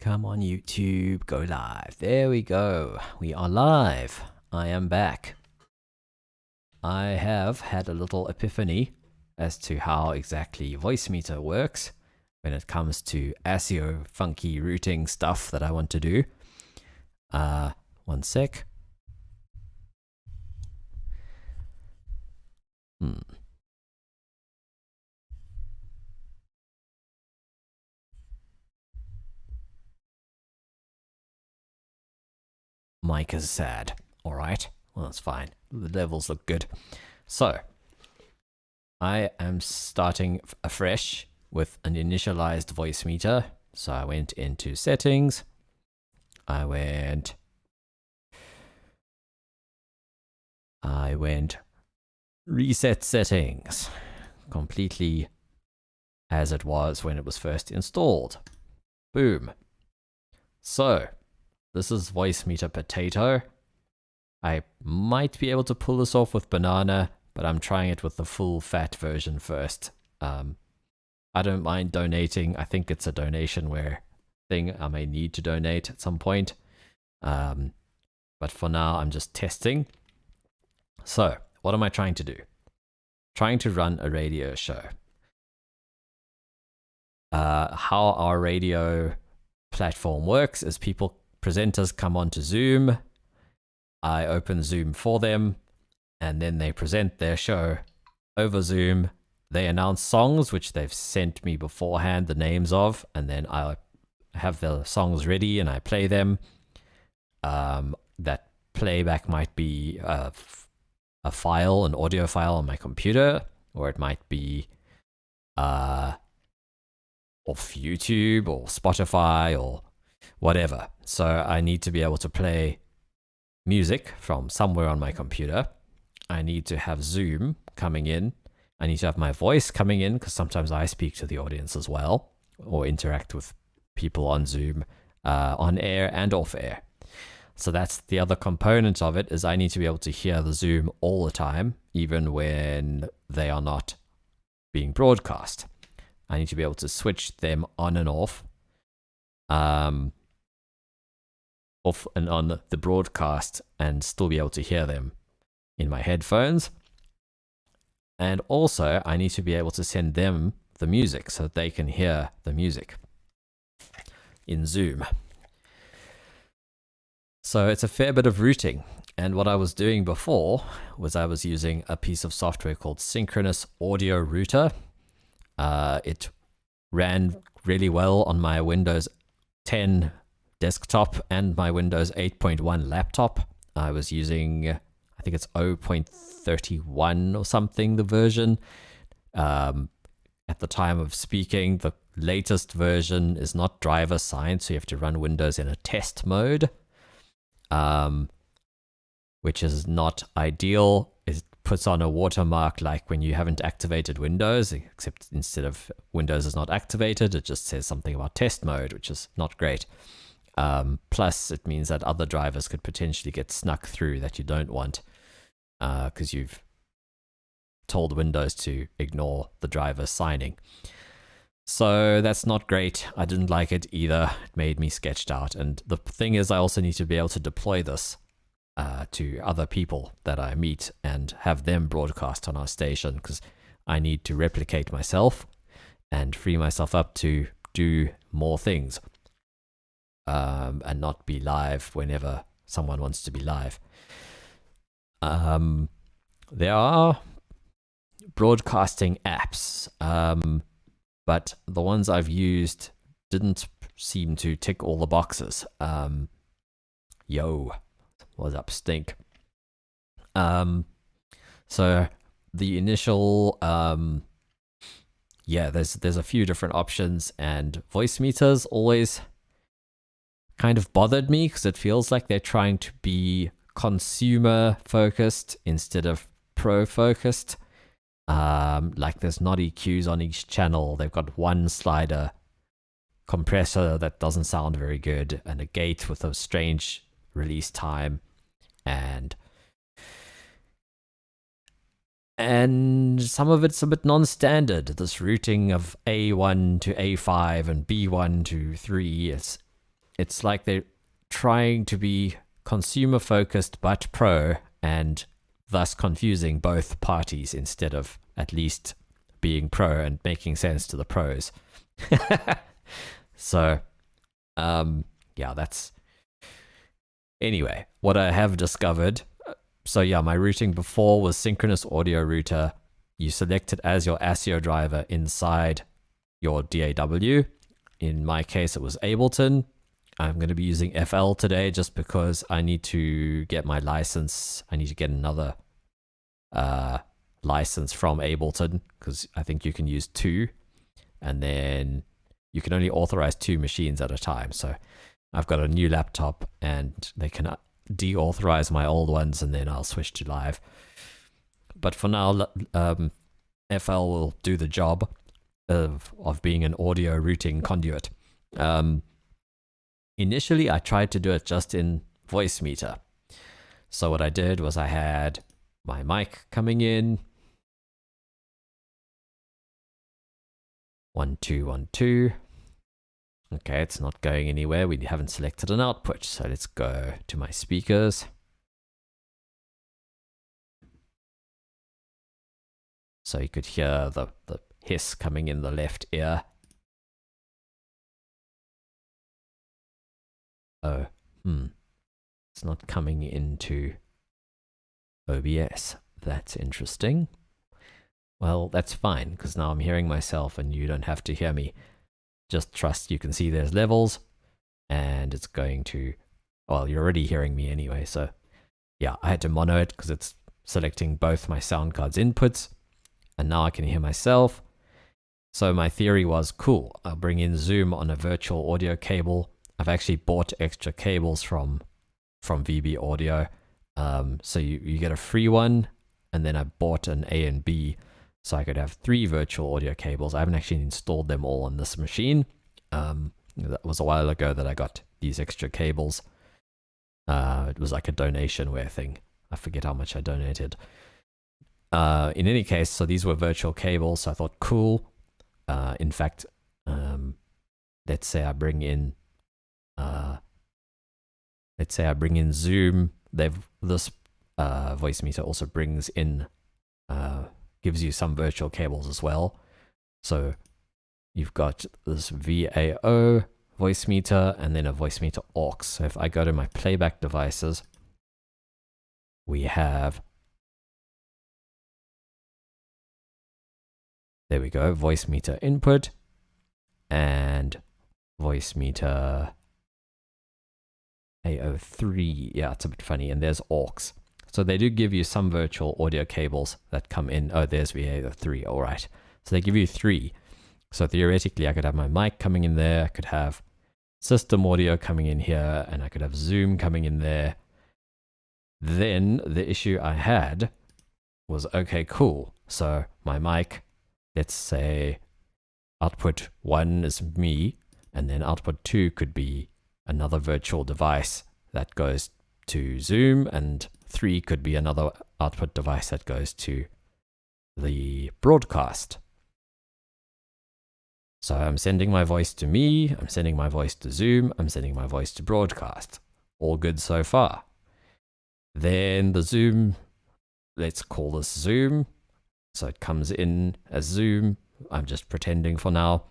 Come on, YouTube, go live. There we go. We are live. I am back. I have had a little epiphany as to how exactly Voicemeeter works when it comes to ASIO funky routing stuff that I want to do. One sec. Mic is sad. All right. Well, that's fine. The levels look good. So, I am starting afresh with an initialized Voicemeeter. So I went into settings. I went reset settings, completely as it was when it was first installed. Boom. So, this is Voicemeeter Potato. I might be able to pull this off with Banana, but I'm trying it with the full fat version first. I don't mind donating. I think it's a donation thing I may need to donate at some point. But for now, I'm just testing. So, what am I trying to do? Trying to run a radio show. How our radio platform works is presenters come onto Zoom. I open Zoom for them, and then they present their show over Zoom. They announce songs, which they've sent me beforehand the names of, and then I have the songs ready and I play them. That playback might be a file, an audio file on my computer, or it might be off YouTube or Spotify or whatever. So I need to be able to play music from somewhere on my computer. I need to have Zoom coming in. I need to have my voice coming in, because sometimes I speak to the audience as well, or interact with people on Zoom, on air and off air. So that's the other component of it, is I need to be able to hear the Zoom all the time, even when they are not being broadcast. I need to be able to switch them on and off and on the broadcast, and still be able to hear them in my headphones. And also, I need to be able to send them the music so that they can hear the music in Zoom. So it's a fair bit of routing. And what I was doing before was I was using a piece of software called Synchronous Audio Router. It ran really well on my Windows 10 desktop and my Windows 8.1 laptop. I was using, I think it's 0.31 or something, the version. At the time of speaking, the latest version is not driver signed, so you have to run Windows in a test mode, which is not ideal. It puts on a watermark like when you haven't activated Windows, except instead of Windows is not activated, it just says something about test mode, which is not great. Plus, it means that other drivers could potentially get snuck through that you don't want, because you've told Windows to ignore the driver signing. So that's not great. I didn't like it either. It made me sketched out. And the thing is, I also need to be able to deploy this to other people that I meet and have them broadcast on our station, because I need to replicate myself and free myself up to do more things. And not be live whenever someone wants to be live. There are broadcasting apps, but the ones I've used didn't seem to tick all the boxes. Yo, what's up, Stink? So the initial, there's a few different options, and Voicemeeters always kind of bothered me, because it feels like they're trying to be consumer focused instead of pro focused. Like there's not EQs on each channel. They've got one slider compressor that doesn't sound very good, and a gate with a strange release time, and some of it's a bit non-standard. This routing of A1 to A5 and B1 to 3, it's like they're trying to be consumer focused but pro, and thus confusing both parties instead of at least being pro and making sense to the pros. So, yeah, that's... Anyway, what I have discovered... So yeah, my routing before was synchronous audio router. You select it as your ASIO driver inside your DAW. In my case, it was Ableton. I'm going to be using FL today just because I need to get my license. I need to get another license from Ableton, because I think you can use 2, and then you can only authorize 2 machines at a time. So I've got a new laptop and they can deauthorize my old ones, and then I'll switch to live. But for now, FL will do the job of being an audio routing conduit. Initially, I tried to do it just in Voicemeeter. So what I did was I had my mic coming in. 1 2 1 2. Okay, it's not going anywhere. We haven't selected an output. So let's go to my speakers. So you could hear the hiss coming in the left ear. Oh, it's not coming into OBS. That's interesting. Well, that's fine, because now I'm hearing myself and you don't have to hear me. Just trust you can see there's levels, and it's going to... Well, you're already hearing me anyway, so... Yeah, I had to mono it because it's selecting both my sound card's inputs, and now I can hear myself. So my theory was, cool, I'll bring in Zoom on a virtual audio cable. I've actually bought extra cables from VB Audio. So you get a free one, and then I bought an A and B, so I could have 3 virtual audio cables. I haven't actually installed them all on this machine. That was a while ago that I got these extra cables. It was like a donation-ware thing. I forget how much I donated. In any case, so these were virtual cables, so I thought, cool. In fact, let's say I bring in Zoom. This Voicemeeter also brings in, gives you some virtual cables as well. So you've got this VAO Voicemeeter and then a Voicemeeter aux. So if I go to my playback devices, we have, there we go, Voicemeeter input and Voicemeeter AO3. Yeah, it's a bit funny. And there's aux. So they do give you some virtual audio cables that come in. Oh, there's VAO3. All right. So they give you 3. So theoretically, I could have my mic coming in there. I could have system audio coming in here, and I could have Zoom coming in there. Then the issue I had was, okay, cool. So my mic, let's say output 1 is me, and then output 2 could be another virtual device that goes to Zoom, and 3 could be another output device that goes to the broadcast. So I'm sending my voice to me, I'm sending my voice to Zoom, I'm sending my voice to broadcast. All good so far. Then the Zoom, let's call this Zoom. So it comes in as Zoom. I'm just pretending for now.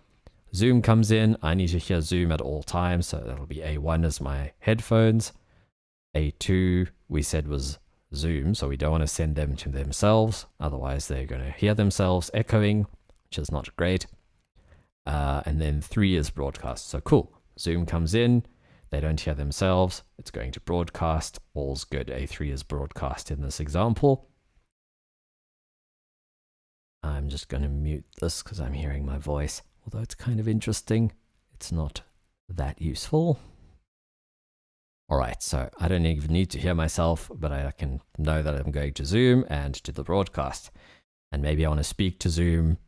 Zoom comes in. I need to hear Zoom at all times. So that'll be A1 as my headphones. A2 we said was Zoom. So we don't want to send them to themselves. Otherwise they're going to hear themselves echoing, which is not great. And then 3 is broadcast. So cool. Zoom comes in. They don't hear themselves. It's going to broadcast. All's good. A3 is broadcast in this example. I'm just going to mute this because I'm hearing my voice. Although it's kind of interesting, it's not that useful. All right, so I don't even need to hear myself, but I can know that I'm going to Zoom and to the broadcast. And maybe I want to speak to Zoom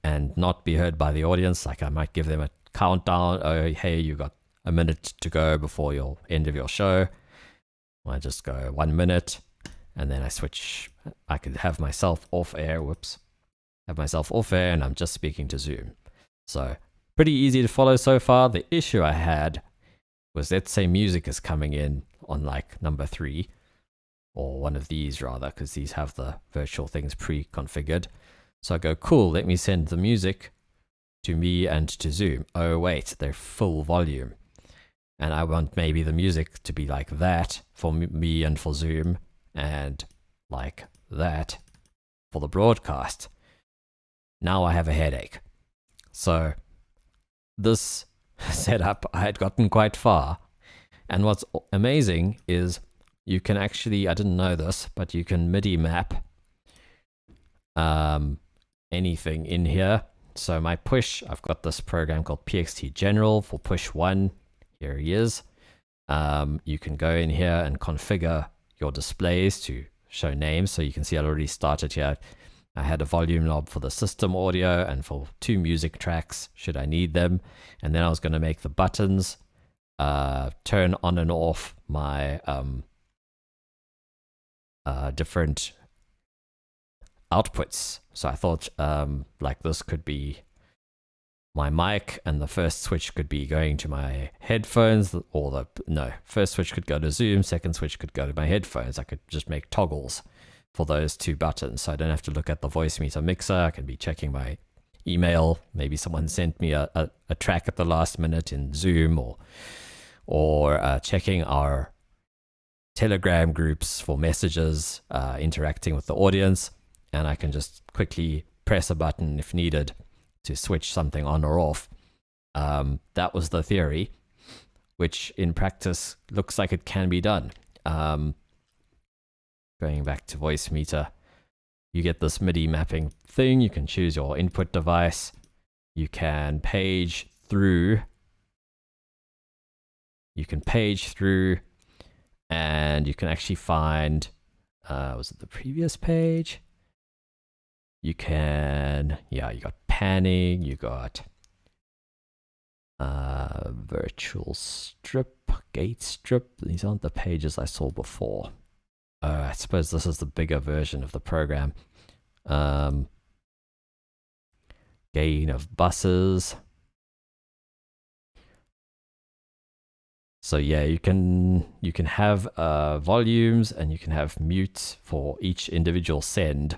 and not be heard by the audience. Like I might give them a countdown. Oh, hey, you got a minute to go before your end of your show. I just go 1 minute, and then I switch. I could have myself off air. Whoops. Have myself off air, and I'm just speaking to Zoom. So pretty easy to follow so far. The issue I had was, let's say music is coming in on like number 3, or one of these rather, because these have the virtual things pre-configured. So I go, cool, let me send the music to me and to Zoom. Oh wait, they're full volume. And I want maybe the music to be like that for me and for Zoom, and like that for the broadcast. Now I have a headache. So this setup, I had gotten quite far. And what's amazing is you can actually, I didn't know this, but you can MIDI map anything in here. So my push, I've got this program called PXT General for push 1. Here he is. You can go in here and configure your displays to show names. So you can see I already started here. I had a volume knob for the system audio and for 2 music tracks, should I need them. And then I was going to make the buttons turn on and off my different outputs. So I thought like this could be my mic, and the first switch could be going to my headphones, or first switch could go to Zoom, second switch could go to my headphones. I could just make toggles for those 2 buttons, so I don't have to look at the Voicemeeter mixer. I can be checking my email. Maybe someone sent me a track at the last minute in Zoom, or checking our Telegram groups for messages, interacting with the audience, and I can just quickly press a button if needed to switch something on or off. That was the theory, which in practice looks like it can be done. Going back to Voicemeeter, you get this MIDI mapping thing. You can choose your input device. You can page through. And you can actually find, was it the previous page? You can, yeah, you got panning, you got virtual strip, gate strip. These aren't the pages I saw before. I suppose this is the bigger version of the program. Gain of buses. So yeah, you can have volumes, and you can have mutes for each individual send.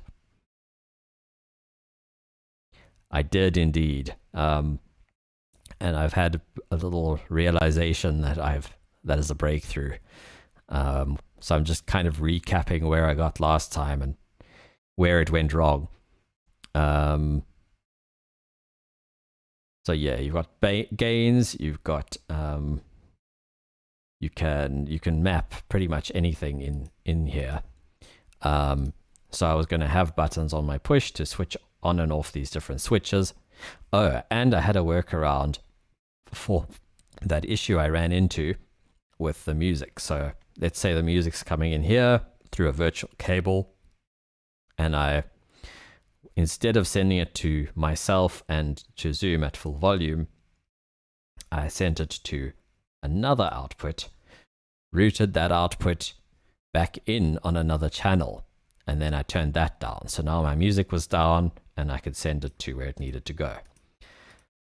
I did indeed, and I've had a little realization that is a breakthrough. So I'm just kind of recapping where I got last time and where it went wrong. So yeah, you've got gains, you've got you can map pretty much anything in here. So I was going to have buttons on my push to switch on and off these different switches. Oh, and I had a workaround for that issue I ran into with the music. So let's say the music's coming in here through a virtual cable, and instead of sending it to myself and to Zoom at full volume, I sent it to another output, routed that output back in on another channel, and then I turned that down. So now my music was down and I could send it to where it needed to go.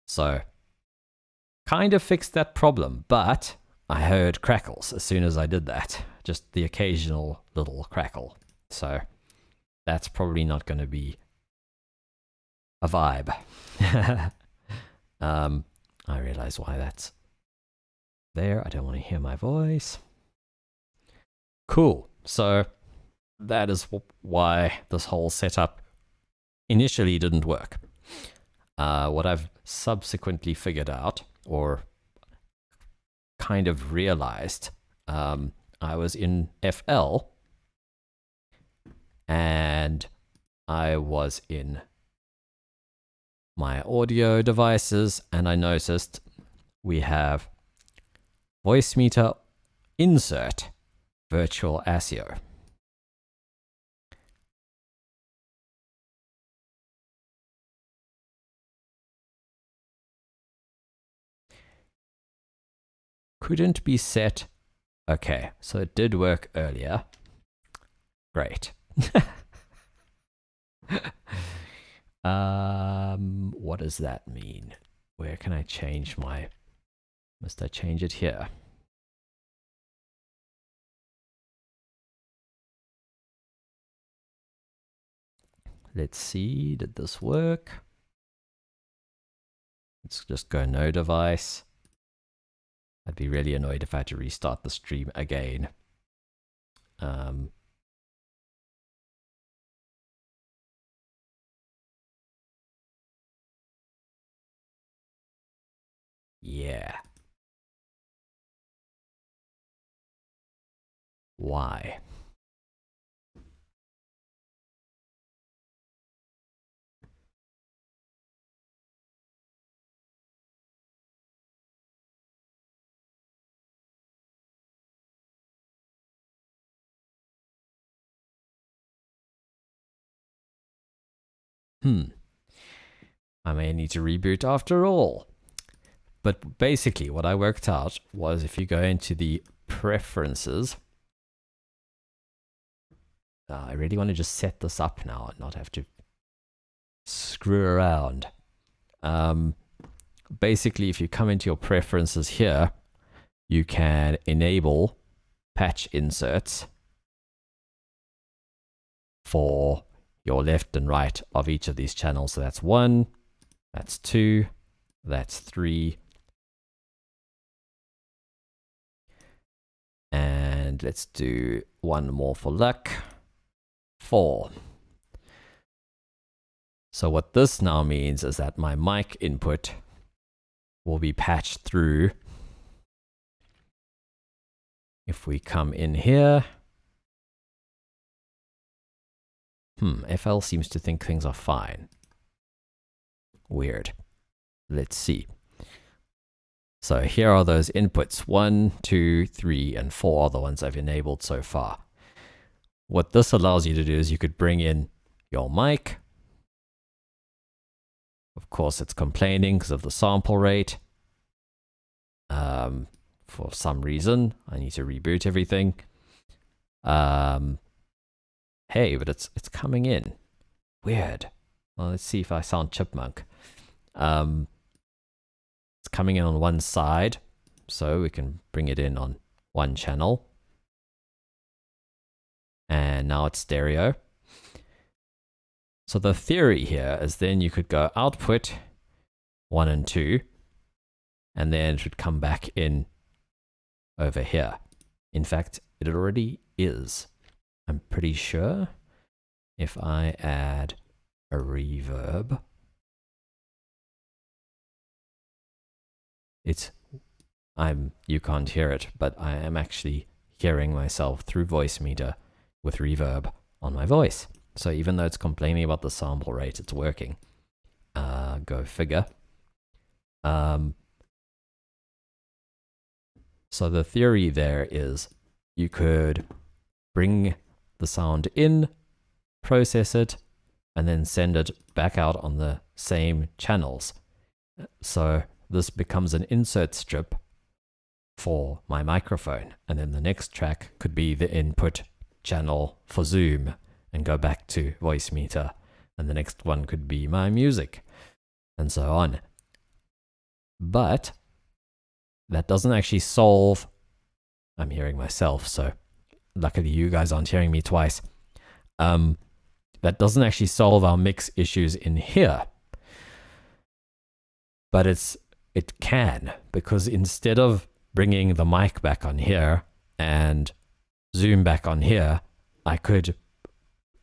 So kind of fixed that problem, but I heard crackles as soon as I did that, just the occasional little crackle. So that's probably not going to be a vibe. I realize why that's there. I don't want to hear my voice. Cool. So that is why this whole setup initially didn't work. What I've subsequently figured out, or kind of realized, I was in FL and I was in my audio devices, and I noticed we have Voicemeeter insert virtual ASIO. Couldn't be set. Okay, so it did work earlier. Great. What does that mean? Where can I change must I change it here? Let's see, did this work? Let's just go no device. I'd be really annoyed if I had to restart the stream again. Yeah. Why? I may need to reboot after all. But basically what I worked out was if you go into the preferences, I really want to just set this up now and not have to screw around. Basically, if you come into your preferences here, you can enable patch inserts for your left and right of each of these channels. So that's 1, that's 2, that's 3. And let's do one more for luck. 4. So what this now means is that my mic input will be patched through. If we come in here, FL seems to think things are fine. Weird. Let's see. So here are those inputs. 1, 2, 3, and 4 are the ones I've enabled so far. What this allows you to do is you could bring in your mic. Of course, it's complaining because of the sample rate. For some reason, I need to reboot everything. Hey, but it's coming in. Weird. Well, let's see if I sound chipmunk. It's coming in on one side, so we can bring it in on one channel. And now it's stereo. So the theory here is then you could go output 1 and 2, and then it would come back in over here. In fact, it already is. I'm pretty sure if I add a reverb, you can't hear it, but I am actually hearing myself through Voicemeeter with reverb on my voice. So even though it's complaining about the sample rate, it's working. Go figure. So the theory there is you could bring the sound in, process it, and then send it back out on the same channels. So this becomes an insert strip for my microphone. And then the next track could be the input channel for Zoom and go back to Voicemeeter. And the next one could be my music and so on. But that doesn't actually solve, I'm hearing myself, so luckily you guys aren't hearing me twice. That doesn't actually solve our mix issues in here. But it can, because instead of bringing the mic back on here and Zoom back on here, I could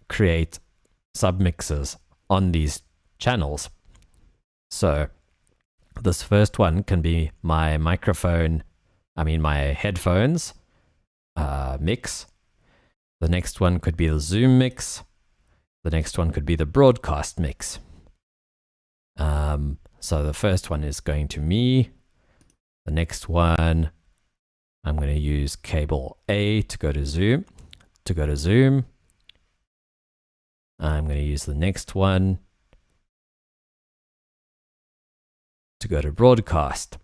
create submixes on these channels. So this first one can be my microphone, my headphones mix. The next one could be the Zoom mix. The next one could be the broadcast mix. So the first one is going to me. The next one, I'm going to use cable A to go to Zoom. I'm going to use the next one to go to broadcast.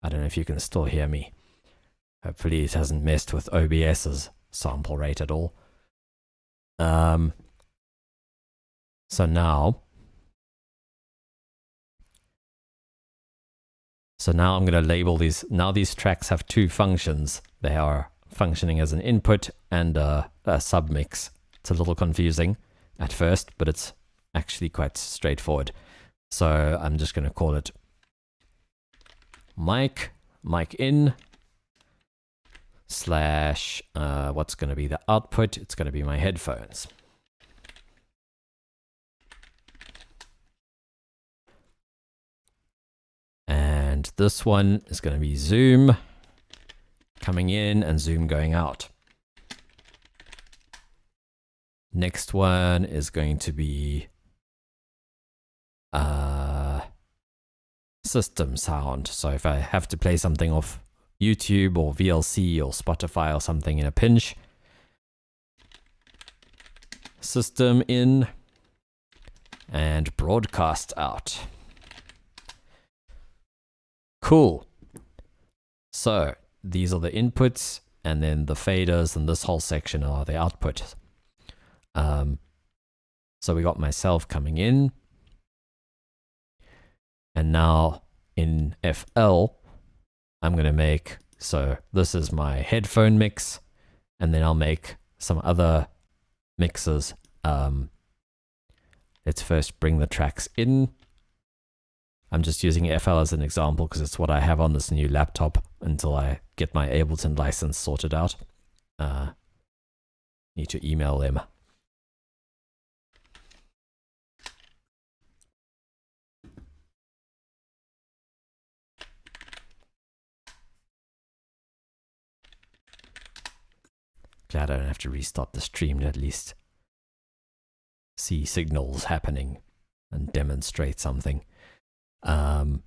I don't know if you can still hear me. Hopefully it hasn't messed with OBS's sample rate at all. So now I'm going to label these. Now these tracks have two functions. They are functioning as an input and a submix. It's a little confusing. at first, but it's actually quite straightforward. So I'm just going to call it mic in slash what's going to be the output. It's going to be my headphones. And this one is going to be zoom coming in and zoom going out. Next one is going to be system sound. So if I have to play something off YouTube or VLC or Spotify or something in a pinch, system in and broadcast out. Cool. So these are the inputs, and then the faders and this whole section are the output. So we got myself coming in, and now in FL, I'm going to make, so this is my headphone mix, and then I'll make some other mixes. Let's first bring the tracks in. I'm just using FL as an example because it's what I have on this new laptop until I get my Ableton license sorted out. Need to email them. Glad I don't have to restart the stream to at least see signals happening and demonstrate something. The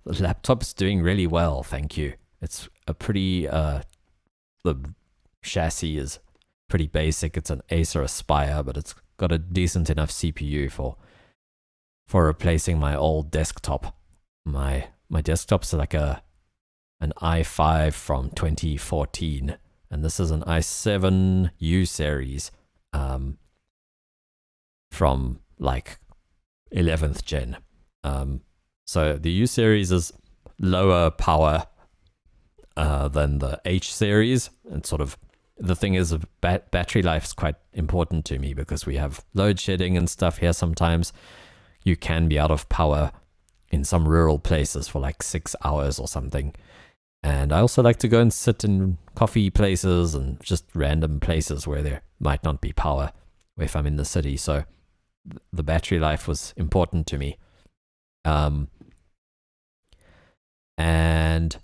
laptop's doing really well, thank you. It's a pretty, the chassis is pretty basic. It's an Acer Aspire, but it's got a decent enough CPU for replacing my old desktop. My desktop's like an i5 from 2014, and this is an i7 U series from like 11th gen. So the U series is lower power than the H series, and sort of the thing is battery life is quite important to me because we have load shedding and stuff here. Sometimes you can be out of power in some rural places for like 6 hours or something. And I also like to go and sit in coffee places and just random places where there might not be power if I'm in the city. So the battery life was important to me. And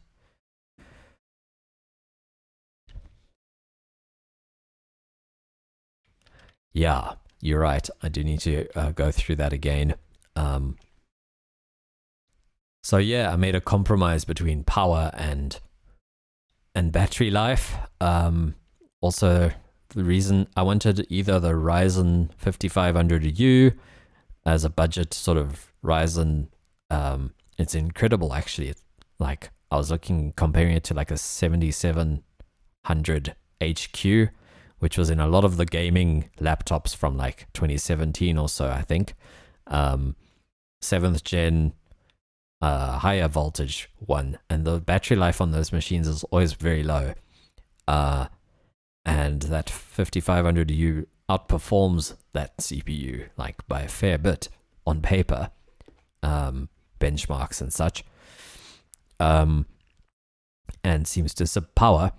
yeah, you're right. I do need to go through that again. So yeah, I made a compromise between power and battery life. Also, the reason I wanted either the Ryzen 5500U as a budget sort of Ryzen. It's incredible actually. It's like I was comparing it to like a 7700 HQ, which was in a lot of the gaming laptops from like 2017 or so, I think. 7th gen. Higher voltage one, and the battery life on those machines is always very low, and that 5500U outperforms that CPU like by a fair bit on paper, benchmarks and such, and seems to sub power.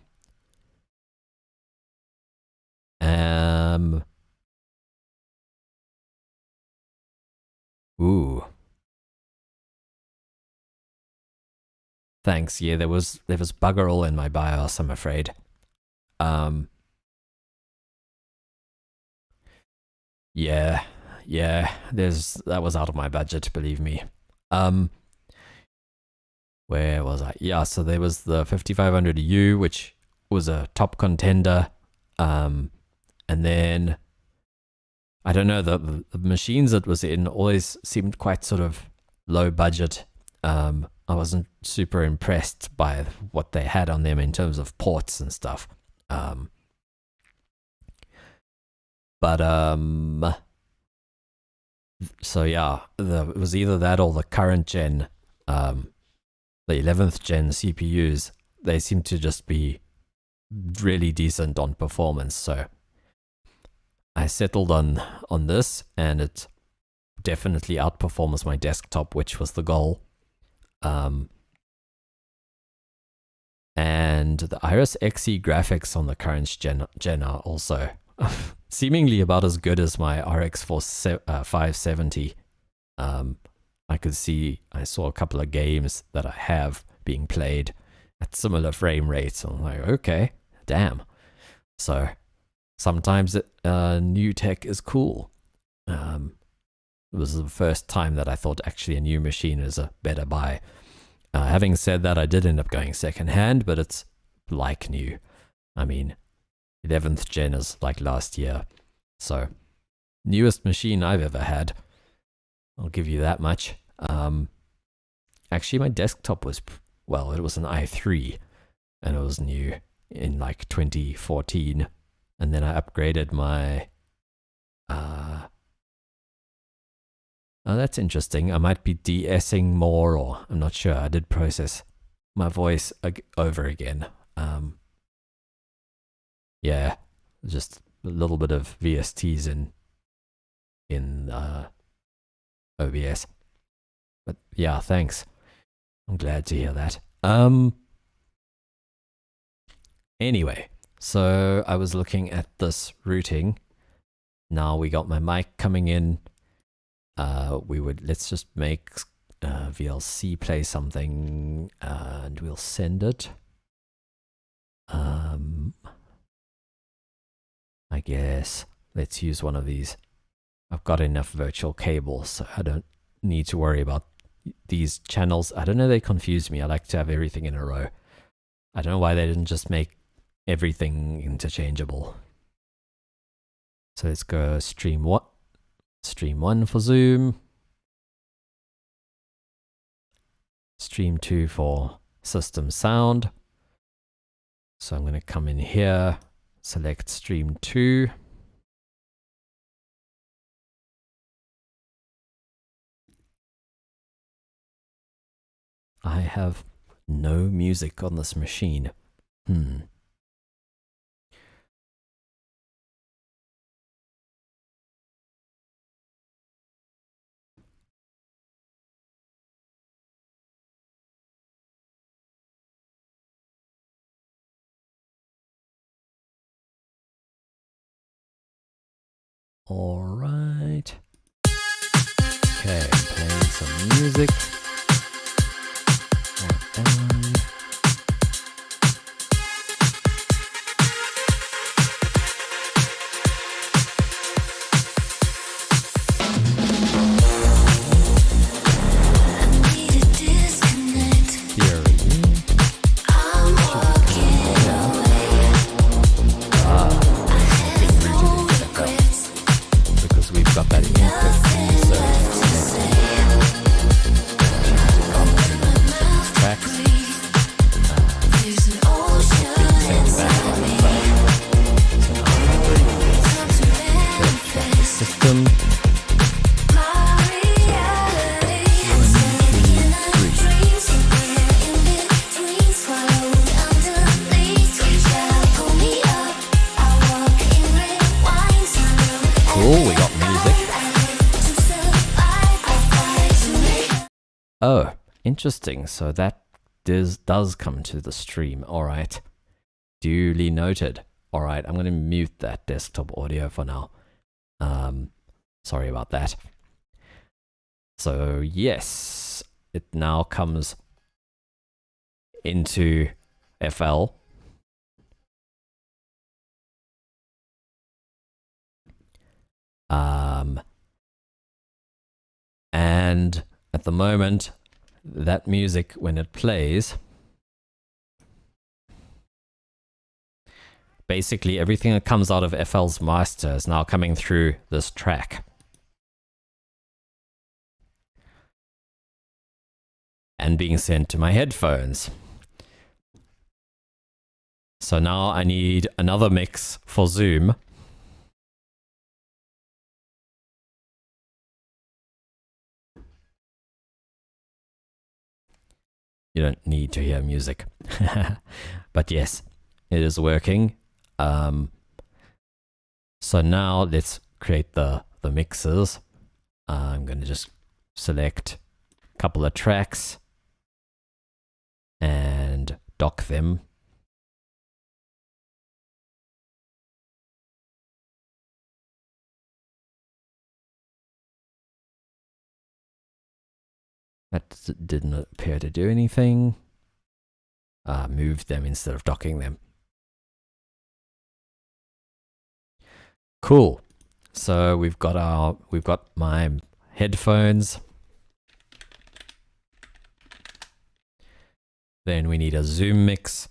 Ooh. Thanks. Yeah, there was bugger all in my BIOS, I'm afraid. Yeah, that was out of my budget, believe me. Where was I? Yeah, so there was the 5500U, which was a top contender. And then I don't know, the machines it was in always seemed quite sort of low budget. I wasn't super impressed by what they had on them in terms of ports and stuff. So yeah, it was either that or the current gen, the 11th gen CPUs. They seem to just be really decent on performance. So I settled on this, and it definitely outperforms my desktop, which was the goal. And the Iris Xe graphics on the current gen are also seemingly about as good as my RX 570. I saw a couple of games that I have being played at similar frame rates. I'm like, okay, damn. So sometimes new tech is cool. It was the first time that I thought actually a new machine is a better buy. Having said that, I did end up going secondhand, but it's like new. I mean, 11th gen is like last year. So, newest machine I've ever had. I'll give you that much. Actually, my desktop was, well, it was an i3, and it was new in like 2014. And then I upgraded my... Oh, that's interesting. I might be de-essing more, or I'm not sure. I did process my voice over again. Yeah, just a little bit of VSTs in OBS. But yeah, thanks. I'm glad to hear that. Anyway, so I was looking at this routing. Now we got my mic coming in. Let's just make VLC play something, and we'll send it. I guess let's use one of these. I've got enough virtual cables, so I don't need to worry about these channels. I don't know, they confuse me. I like to have everything in a row. I don't know why they didn't just make everything interchangeable. So let's go stream 1 for Zoom, stream 2 for system sound. So I'm going to come in here, select stream 2. I have no music on this machine. All right. Okay, playing some music. Where am I? Oh, interesting. So that does come to the stream. All right. Duly noted. All right. I'm going to mute that desktop audio for now. Sorry about that. So yes, it now comes into FL. And at the moment, that music, when it plays, basically everything that comes out of FL's master is now coming through this track. And being sent to my headphones. So now I need another mix for Zoom. You don't need to hear music. But yes, it is working. So So now let's create the mixes. I'm going to just select a couple of tracks and dock them. That didn't appear to do anything. Move them instead of docking them. Cool. So we've got my headphones. Then we need a zoom mix.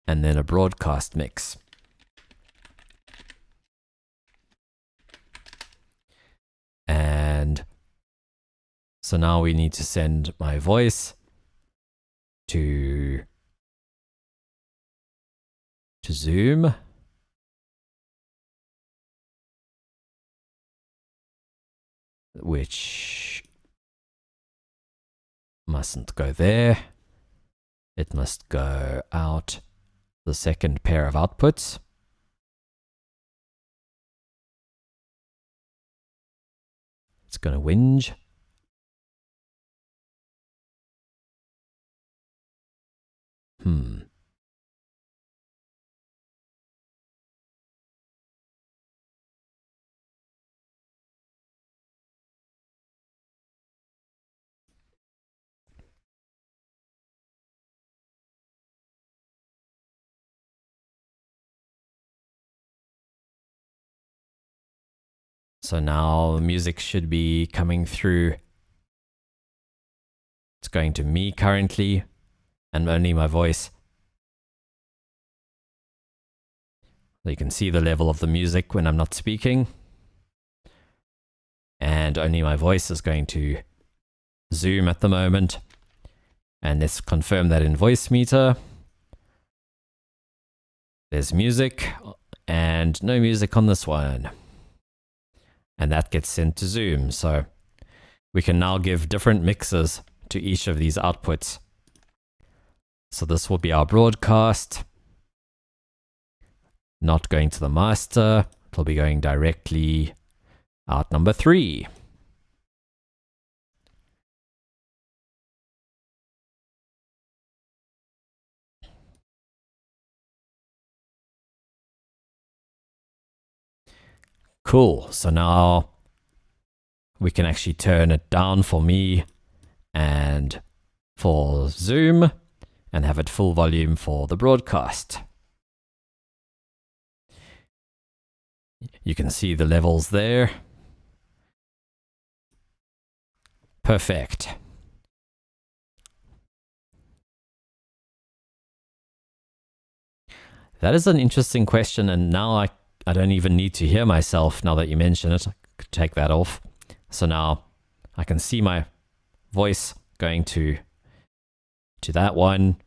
And then a broadcast mix. And so now we need to send my voice to Zoom. Which mustn't go there. It must go out the second pair of outputs. It's going to whinge. So now music should be coming through. It's going to me currently, and only my voice. So you can see the level of the music when I'm not speaking. And only my voice is going to Zoom at the moment. And let's confirm that in Voicemeeter. There's music, and no music on this one. And that gets sent to Zoom. So we can now give different mixes to each of these outputs. So this will be our broadcast. Not going to the master. It'll be going directly out number 3. Cool. So now we can actually turn it down for me and for Zoom and have it full volume for the broadcast. You can see the levels there. Perfect. That is an interesting question, and now I don't even need to hear myself now that you mention it. I could take that off. So now I can see my voice going to that one.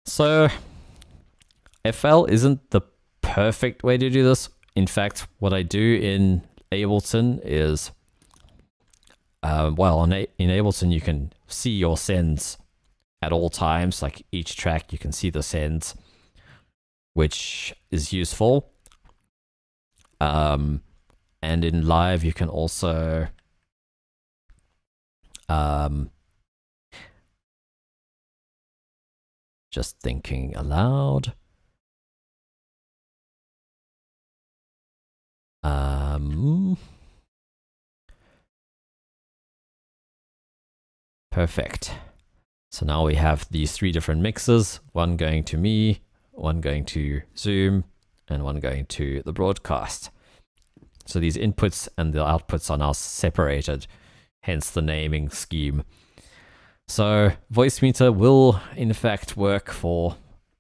So FL isn't the perfect way to do this. In fact, what I do in Ableton is, in Ableton you can see your sends at all times. Like each track you can see the sends, which is useful. And in live you can also just thinking aloud. Perfect. So now we have these 3 different mixes, one going to me, one going to Zoom, and one going to the broadcast. So these inputs and the outputs are now separated, hence the naming scheme. So Voicemeeter will in fact work for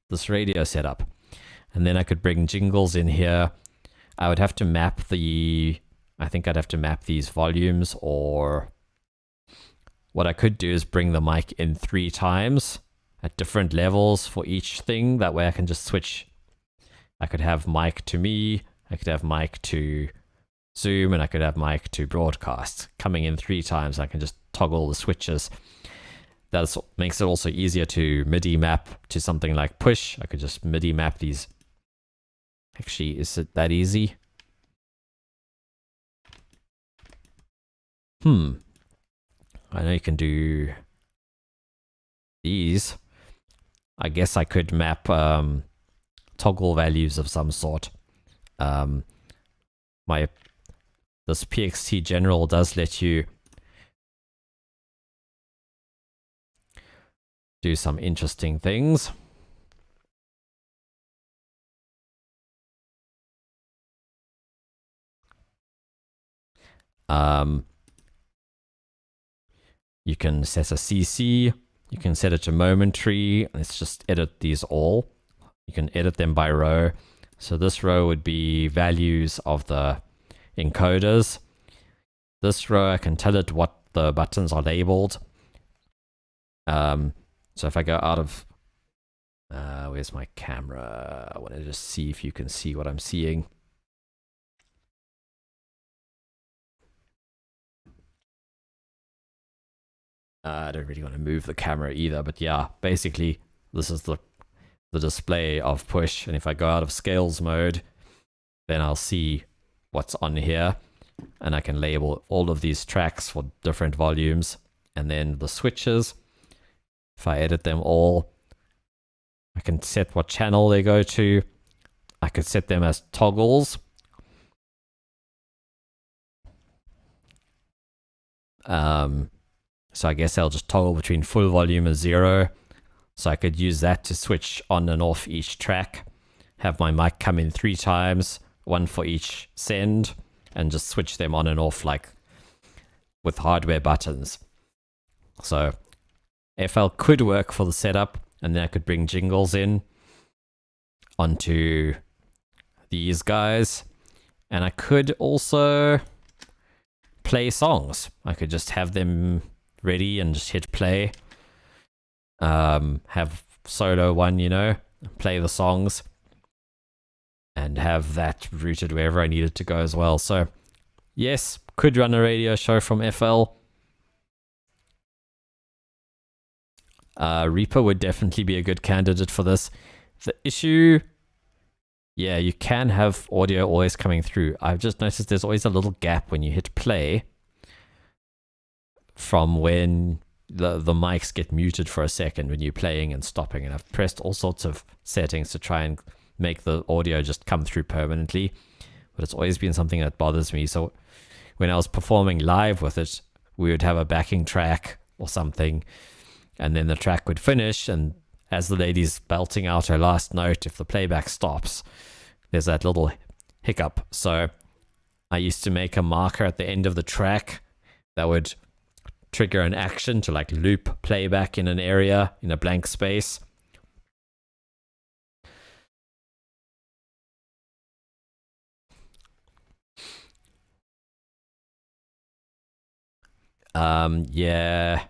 this radio setup. And then I could bring jingles in here. I would have to map I think I'd have to map these volumes, or what I could do is bring the mic in 3 times at different levels for each thing. That way I can just switch. I could have mic to me, I could have mic to Zoom, and I could have mic to broadcast coming in 3 times. I can just toggle the switches. that makes it also easier to MIDI map to something like push. I could just MIDI map these. Actually, is it that easy? I know you can do these. I guess I could map toggle values of some sort. This PXT general does let you do some interesting things. You can set a CC, you can set it to momentary. Let's just edit these all. You can edit them by row. So this row would be values of the encoders. This row, I can tell it what the buttons are labeled. So if I go out of, where's my camera? I want to just see if you can see what I'm seeing. I don't really want to move the camera either, but yeah, basically this is the display of push. And if I go out of scales mode, then I'll see what's on here, and I can label all of these tracks for different volumes. And then the switches, if I edit them all, I can set what channel they go to. I could set them as toggles. So I guess I'll just toggle between full volume and 0. So I could use that to switch on and off each track, have my mic come in 3 times, 1 for each send, and just switch them on and off like with hardware buttons. So FL could work for the setup, and then I could bring jingles in onto these guys. And I could also play songs. I could just have them ready and just hit play. Have solo one, you know, play the songs, and have that routed wherever I need it to go as well. So yes, could run a radio show from FL. Reaper would definitely be a good candidate for this. The issue, yeah, you can have audio always coming through. I've just noticed there's always a little gap when you hit play from when the mics get muted for a second when you're playing and stopping. And I've pressed all sorts of settings to try and make the audio just come through permanently, but it's always been something that bothers me. So when I was performing live with it, we would have a backing track or something, and then the track would finish, and as the lady's belting out her last note, if the playback stops, there's that little hiccup. So I used to make a marker at the end of the track that would trigger an action to like loop playback in an area, in a blank space. Yeah.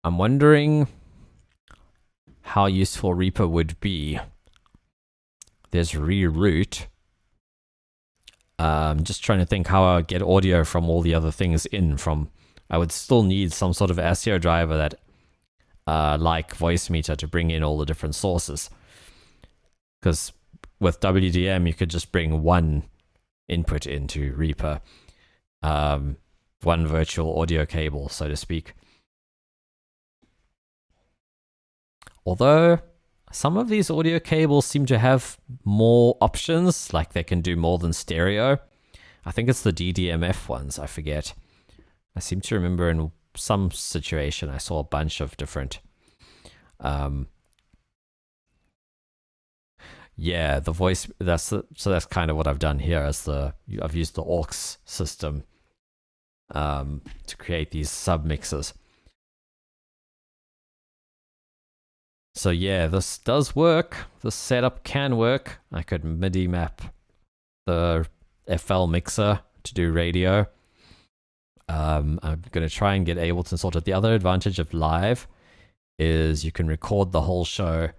I'm wondering how useful Reaper would be. There's reroute. Just trying to think how I would get audio from all the other things in from. I would still need some sort of ASIO driver that, like Voicemeeter, to bring in all the different sources. Because with WDM, you could just bring one input into Reaper. One virtual audio cable, so to speak. Although some of these audio cables seem to have more options, like they can do more than stereo. I think it's the DDMF ones, I forget. I seem to remember in some situation I saw a bunch of different. Yeah, the voice, so that's kind of what I've done here. I've used the aux system to create these submixes. So yeah, this does work. The setup can work. I could MIDI map the FL mixer to do radio. I'm going to try and get Ableton sorted. The other advantage of live is you can record the whole show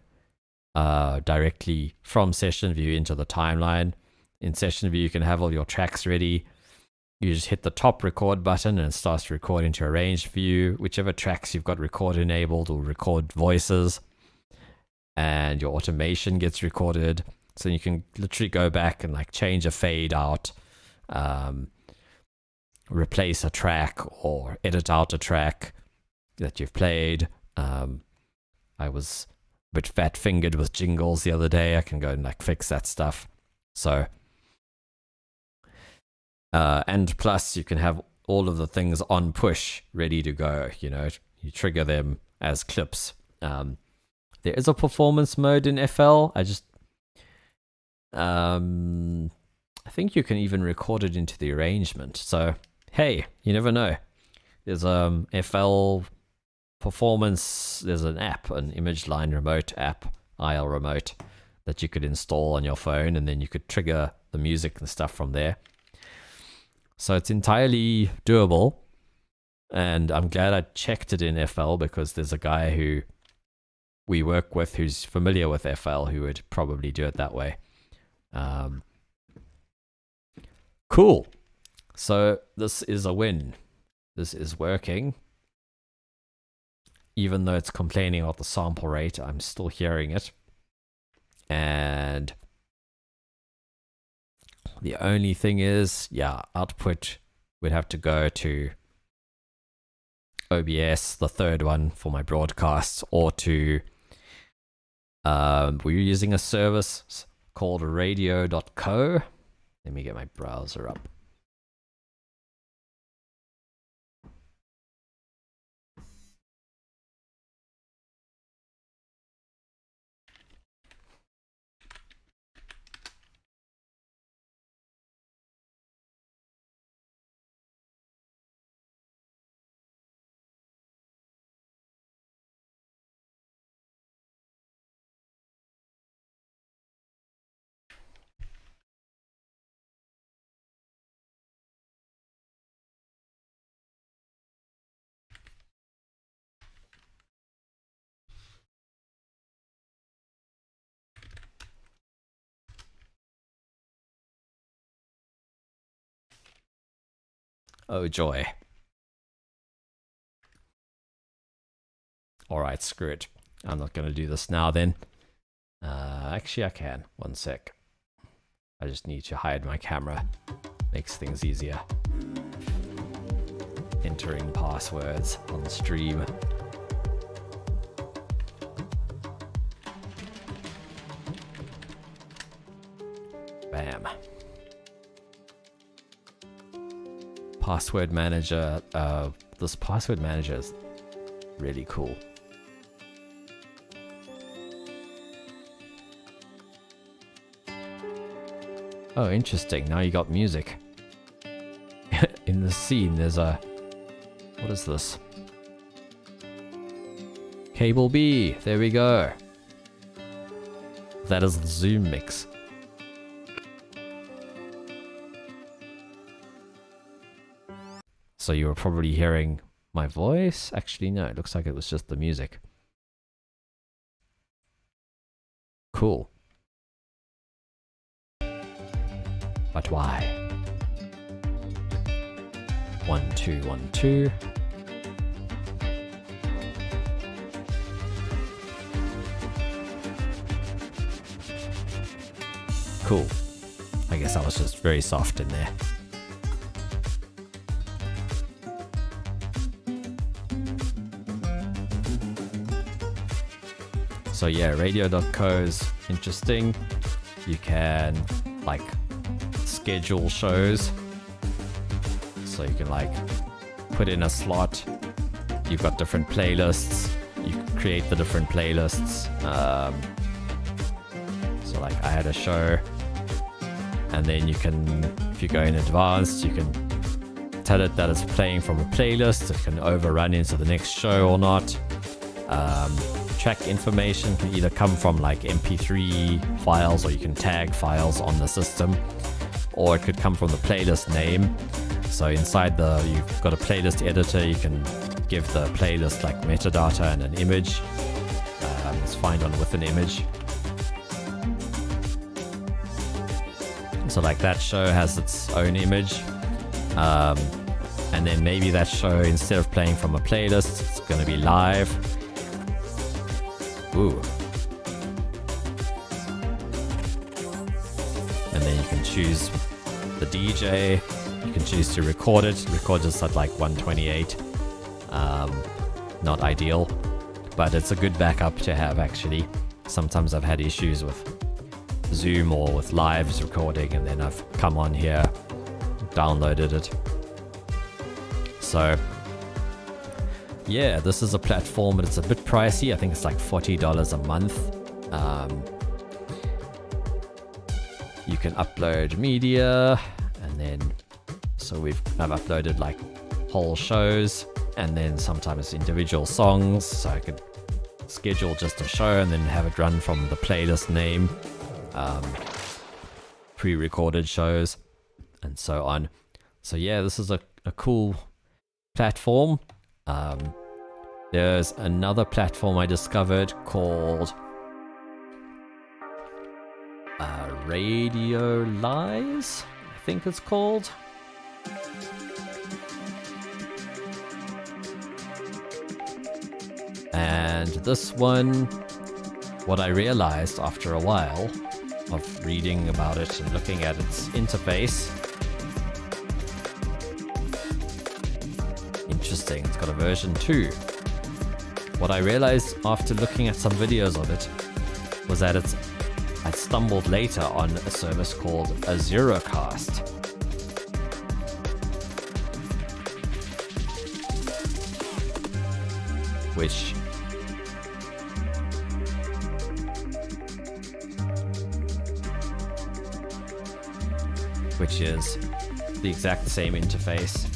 directly from session view into the timeline. In session view, you can have all your tracks ready. you just hit the top record button and it starts to record into arranged view. Whichever tracks you've got record enabled will record voices, and your automation gets recorded. So you can literally go back and like change a fade out, replace a track, or edit out a track that you've played. I was a bit fat fingered with jingles the other day. I can go and like fix that stuff. So and plus you can have all of the things on push ready to go. You know, you trigger them as clips. There is a performance mode in FL. I think you can even record it into the arrangement. So hey, you never know. There's FL performance. There's an app, an image line remote app, IL remote, that you could install on your phone, and then you could trigger the music and stuff from there. So it's entirely doable, and I'm glad I checked it in FL, because there's a guy who we work with who's familiar with FL who would probably do it that way. Cool. So this is a win. This is working. Even though it's complaining about the sample rate, I'm still hearing it. And the only thing is, yeah, output would have to go to OBS, the third one for my broadcasts, or to we're using a service called radio.co. Let me get my browser up. Oh joy. Alright, screw it. I'm not going to do this now then. Actually I can. One sec. I just need to hide my camera. Makes things easier. Entering passwords on the stream. Bam. Password manager. This password manager is really cool. Oh, interesting. Now you got music. In the scene, there's a... What is this? Cable B. There we go. That is the Zoom mix. So you were probably hearing my voice? Actually, no. It looks like it was just the music. Cool. But why? 1 2 1 2. Cool. I guess I was just very soft in there. So yeah, radio.co is interesting. You can like schedule shows. So you can like put in a slot. You've got different playlists. You can create the different playlists. So like I had a show, and then you can, if you go in advanced, you can tell it that it's playing from a playlist. It can overrun into the next show or not. Track information can either come from like MP3 files, or you can tag files on the system, or it could come from the playlist name. So inside you've got a playlist editor, you can give the playlist like metadata and an image. It's find on with an image. So like that show has its own image. And then maybe that show, instead of playing from a playlist, it's going to be live. Ooh. And then you can choose the DJ. You can choose to record it. Record just at like 128. Not ideal, but it's a good backup to have actually. Sometimes I've had issues with Zoom or with Live's recording, and then I've come on here, downloaded it. So yeah, this is a platform, but it's a bit pricey. I think it's like $40 a month. You can upload media, and then I've uploaded like whole shows, and then sometimes individual songs. So I could schedule just a show and then have it run from the playlist name, pre-recorded shows, and so on. So yeah, this is a cool platform. There's another platform I discovered called Radio Lies, I think it's called. And this one, what I realized after a while of reading about it and looking at its interface, interesting, it's got a version 2. What I realized after looking at some videos of it was that I stumbled later on a service called Azurocast. Which is the exact same interface.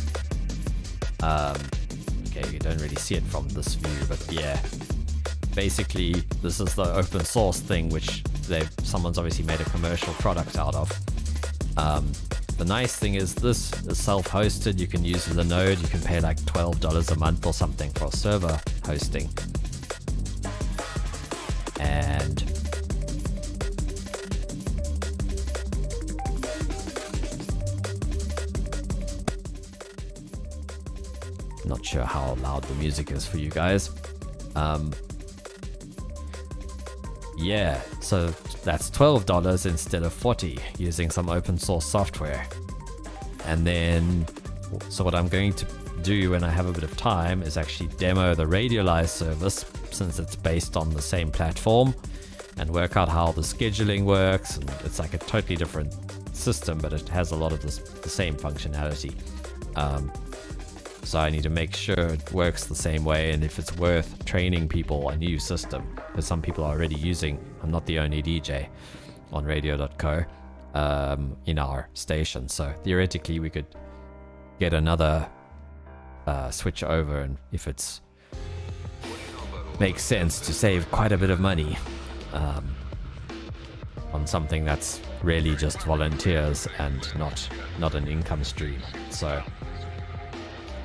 Okay, you don't really see it from this view, but yeah. Basically, this is the open source thing, which someone's obviously made a commercial product out of. The nice thing is this is self-hosted. You can use the node. You can pay like $12 a month or something for server hosting. And not sure how loud the music is for you guys. Yeah, so that's $12 instead of $40 using some open source software. And then, so what I'm going to do when I have a bit of time is actually demo the Radiolize service, since it's based on the same platform, and work out how the scheduling works. And it's like a totally different system, but it has a lot of the same functionality. So I need to make sure it works the same way, and if it's worth training people a new system, because some people are already using, I'm not the only DJ on radio.co in our station, so theoretically we could get another switch over, and if it's makes sense to save quite a bit of money on something that's really just volunteers and not an income stream. So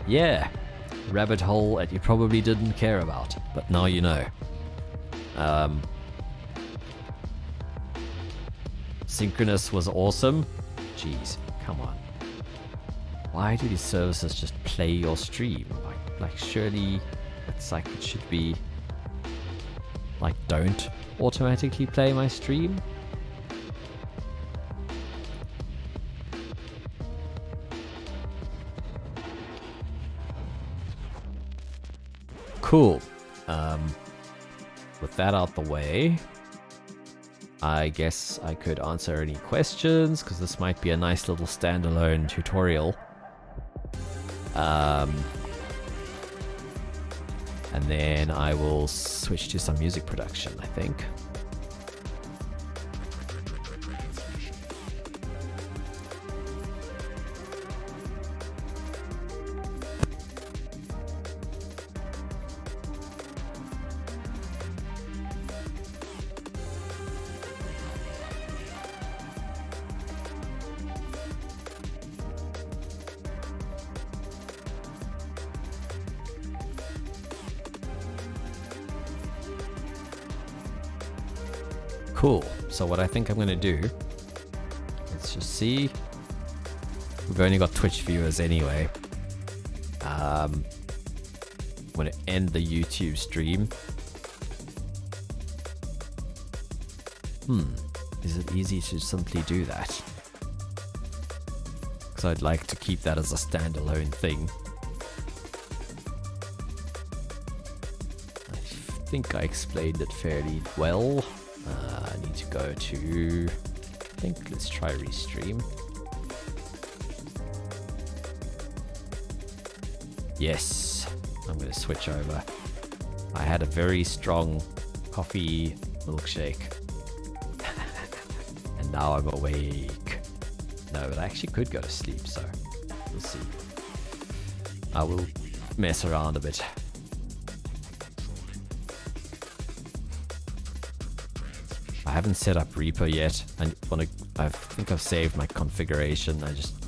yeah, rabbit hole that you probably didn't care about, but now you know. Synchronous was awesome. Jeez, come on. Why do these services just play your stream? Like surely it's like it should be like, don't automatically play my stream. Cool. With that out the way, I guess I could answer any questions, because this might be a nice little standalone tutorial. And then I will switch to some music production, I think. Cool. So what I think I'm going to do, let's just see. We've we've only got Twitch viewers anyway. I'm going to end the YouTube stream. Is it easy to simply do that? Because I'd like to keep that as a standalone thing. I think I explained it fairly well. I need to go to... I think let's try restream. Yes, I'm going to switch over. I had a very strong coffee milkshake. And now I'm awake. No, but I actually could go to sleep, so we'll see. I will mess around a bit. I haven't set up Reaper yet. I think I've saved my configuration. I just